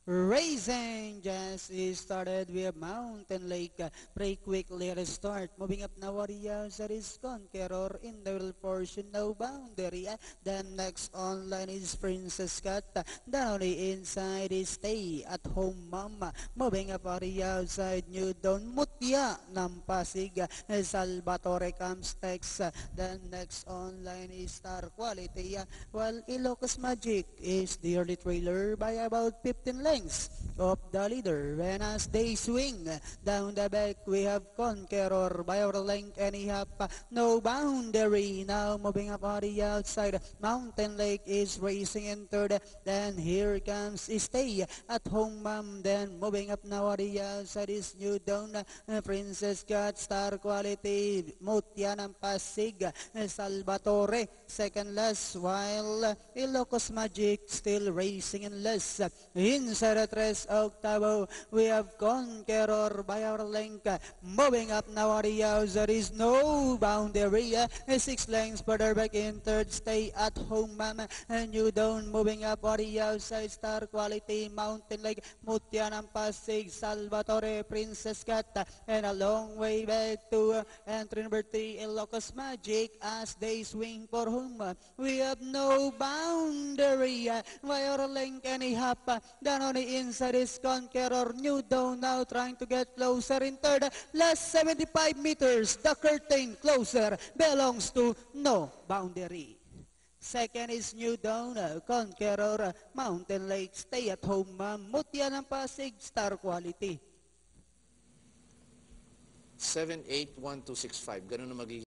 Racing just started. We have Mountain Lake. Pretty quickly restart. Moving up now, Warriors. That is Conqueror in the middle portion. No boundary. Then next online is Princess Cat. Then on the inside is Stay at Home Mama. Moving up, Warriors outside New Dawn. Mutya ng Pasig. Salvatore comes next. Then next online is Star Quality. While Ilocos Magic is the early trailer by about 15 lengths of the leader. And as they swing down the back, we have Conqueror by our length and a half. No boundary. Now moving up on the outside. Mountain Lake is racing in third. Then here comes Stay at Home Mom. Then moving up now on the outside is New Dawn. Princess Cat, Star Quality, Mutya ng Pasig, Salvatore second last, while Ilocos Magic still racing in last. Inside the tres octavo, we have Conqueror by our length. Moving up now on the outside is No Boundary. 6 lengths further back in third, Stay at Home Ma'am. And New Dawn moving up on the outside, Star Quality, Mountain Lake, Mutya ng Pasig, Salvatore, Princess Cat. And a long way back to entry number 3, Ilocos Magic as they swing for home. We have No Boundary by our length and a half. Down on the inside is Conqueror. New Dawn now trying to get closer in third. Last 75 meters, the curtain closer belongs to No Boundary. Second is New Dawn, Conqueror, Mountain Lake, Stay at Home, Mutya ng Pasig, Star Quality. 7-8-1-2-6-5. Ganun na magiging